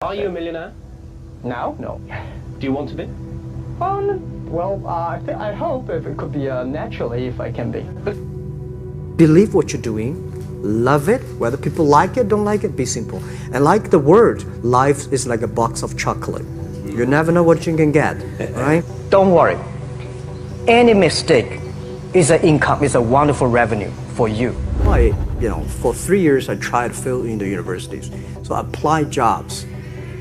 Are you a millionaire? Now? No. Do you want to be? Well, I hope if it could be naturally if I can be. Believe what you're doing, love it, whether people like it, don't like it, be simple. And like the word, life is like a box of chocolate. You never know what you can get, right? Don't worry. Any mistake is an income, is a wonderful revenue for you. For 3 years I tried to fill in the universities. So I applied jobs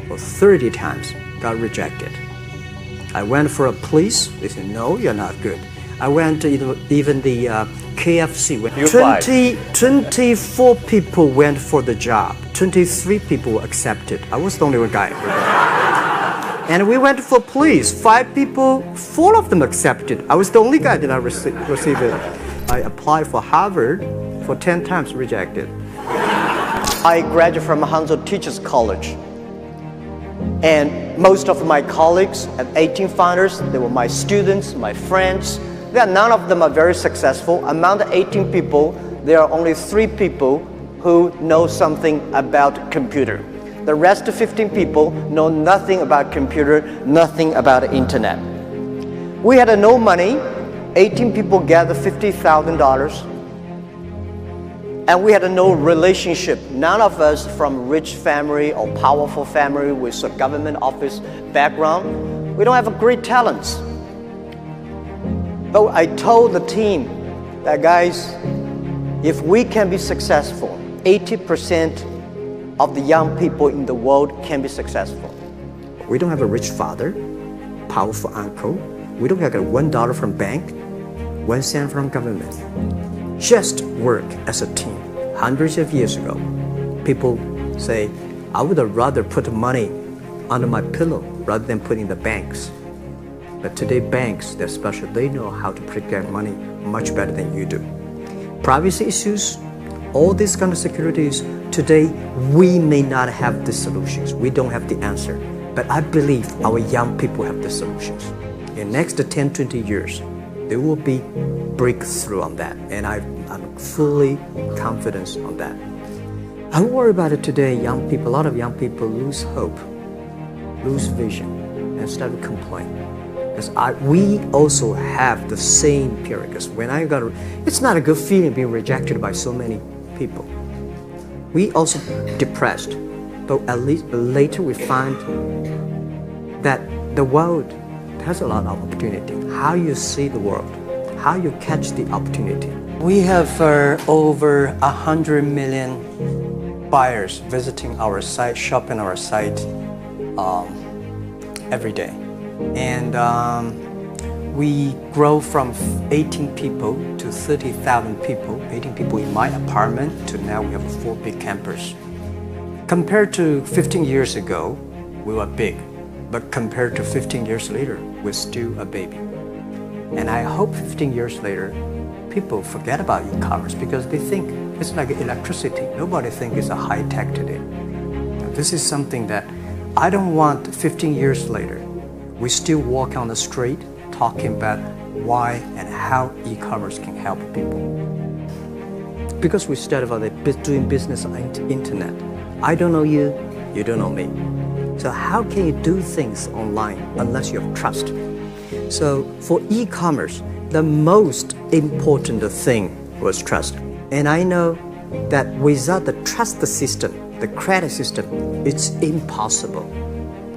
for 30 times, got rejected. I went for a police, they said, no, you're not good. I went to even the KFC. 24 people went for the job. 23 people were accepted. I was the only one guy. And we went for police. 5 people, 4 of them accepted. I was the only guy that I received it. I applied for Harvard for 10 times, rejected. I graduated from Hangzhou Teachers College. And most of my colleagues at 18 founders, they were my students, my friends. None of them are very successful. Among the 18 people, there are only 3 people who know something about computer. The rest of 15 people know nothing about computer, nothing about the internet. We had no money. 18 people gathered $50,000. And we had no relationship. None of us from rich family or powerful family with a government office background. We don't have great talents. But I told the team that, guys, if we can be successful, 80% of the young people in the world can be successful. We don't have a rich father, powerful uncle. We don't have $1 from bank, 1 cent from government. Just work as a team. Hundreds of years ago, people say, I would rather put money under my pillow rather than put in the banks. But today banks, they're special. They know how to protect money much better than you do. Privacy issues, all these kind of securities, today we may not have the solutions. We don't have the answer. But I believe our young people have the solutions. In the next 10, 20 years, there will be breakthrough on that. And I'm fully confident on that. I worry about it today. Young people, a lot of young people lose hope, lose vision, and start to complain. Because we also have the same period. Because when it's not a good feeling being rejected by so many people. We also depressed, but at least later we find that the world has a lot of opportunity. How you see the world, how you catch the opportunity. We have over 100 million buyers visiting our site, shopping our site every day. And we grow from 18 people to 30,000 people, 18 people in my apartment, to now we have 4 big campers. Compared to 15 years ago, we were big. But compared to 15 years later, we're still a baby. And I hope 15 years later, people forget about e-commerce because they think it's like electricity. Nobody thinks it's a high-tech today. Now, this is something that I don't want 15 years later. We still walk on the street talking about why and how e-commerce can help people. Because we started about doing business on the internet. I don't know you, you don't know me. So how can you do things online unless you have trust? So for e-commerce, the most important thing was trust. And I know that without the trust system, the credit system, it's impossible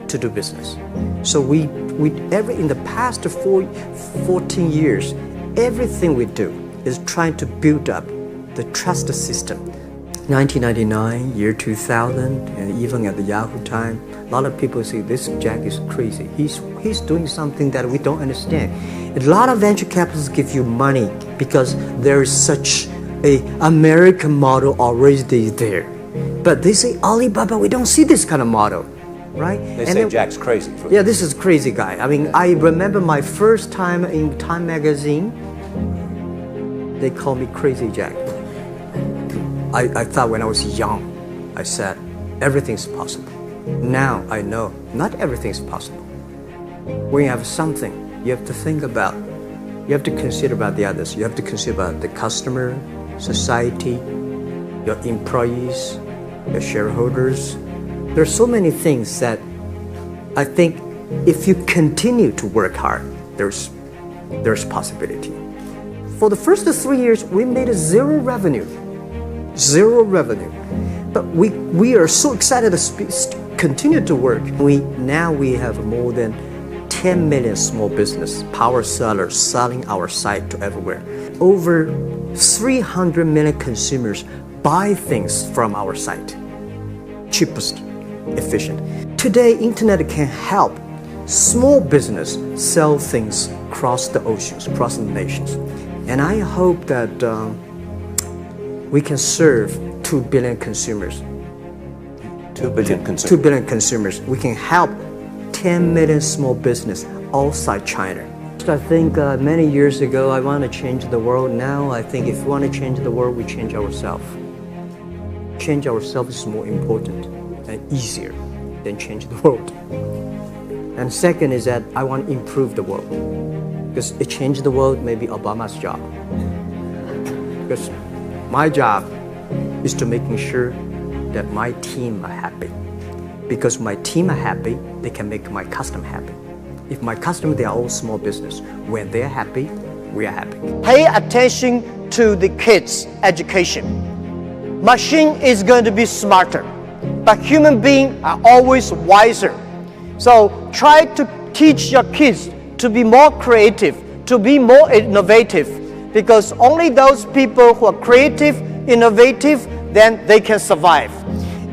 to do business. So in the past 14 years, everything we do is trying to build up the trust system. 1999, year 2000, and even at the Yahoo time, a lot of people say this Jack is crazy. He's doing something that we don't understand. A lot of venture capitalists give you money because there is such a American model already there. But they say Alibaba, we don't see this kind of model, right? They say Jack's crazy. Yeah, this is a crazy guy. I mean, I remember my first time in Time magazine, they called me Crazy Jack. I thought when I was young, I said, everything's possible. Now I know not everything's possible. When you have something, you have to think about, you have to consider about the others. You have to consider about the customer, society, your employees, the shareholders. There are so many things that I think if you continue to work hard, there's possibility. For the first 3 years, we made zero revenue. But we are so excited to continue to work. Now we have more than 10 million small business power sellers selling our site to everywhere. Over 300 million consumers buy things from our site. Cheapest, efficient. Today, internet can help small business sell things across the oceans, across the nations. And I hope that we can serve 2 billion consumers. 2 billion consumers. 2 billion consumers. We can help 10 million small business outside China. I think many years ago I want to change the world. Now I think if we want to change the world, we change ourselves. Change ourselves is more important and easier than change the world. And second is that I want to improve the world. Because it changed the world may be Obama's job. Because my job is to making sure that my team are happy. Because my team are happy, they can make my customer happy. If my customer, they are all small business. When they're happy, we are happy. Pay attention to the kids' education. Machine is going to be smarter, but human beings are always wiser. So try to teach your kids to be more creative, to be more innovative, because only those people who are creative, innovative, then they can survive.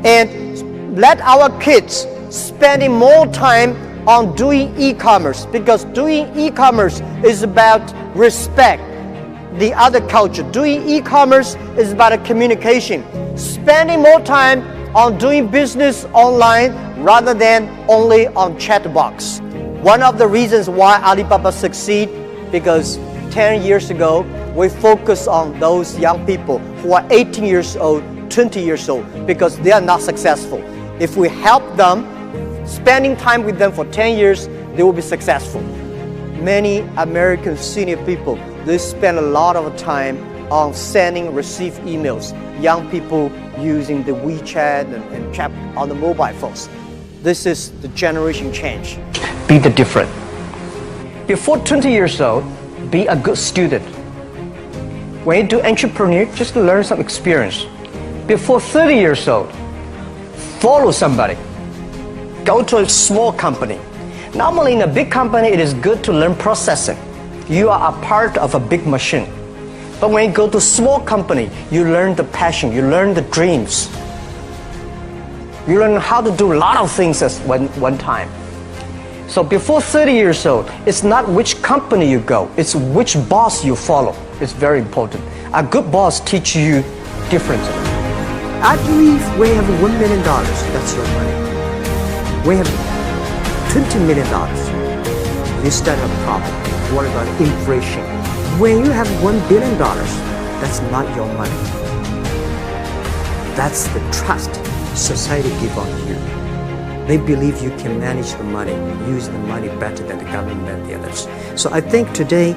And let our kids spending more time on doing e-commerce, because doing e-commerce is about respect the other culture. Doing e-commerce is about a communication. Spending more time on doing business online rather than only on chat box. One of the reasons why Alibaba succeed, because 10 years ago we focus on those young people who are 18 years old, 20 years old, because they are not successful. If we help them, spending time with them for 10 years, they will be successful. Many American senior people, they spend a lot of time on sending, receive emails. Young people using the WeChat and chat on the mobile phones. This is the generation change. Be the different. Before 20 years old, be a good student. When you do entrepreneur, just learn some experience. Before 30 years old, follow somebody. Go to a small company. Normally in a big company, it is good to learn processing. You are a part of a big machine. But when you go to a small company, you learn the passion, you learn the dreams. You learn how to do a lot of things at one time. So before 30 years old, it's not which company you go, it's which boss you follow. It's very important. A good boss teaches you differently. I believe when you have $1 million, that's your money. When you have $20 million, you start a problem. What about inflation? When you have $1 billion, that's not your money. That's the trust society gives on you. They believe you can manage the money, use the money better than the government and the others. So I think today,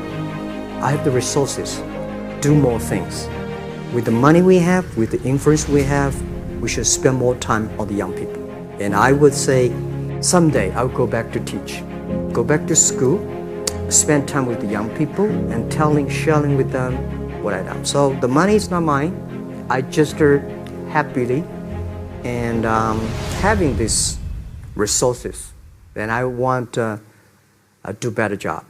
I have the resources, do more things. With the money we have, with the influence we have, we should spend more time on the young people. And I would say, someday I'll go back to teach. Go back to school, spend time with the young people and sharing with them what I've done. So the money is not mine. I just happily and having these resources, then I want to do a better job.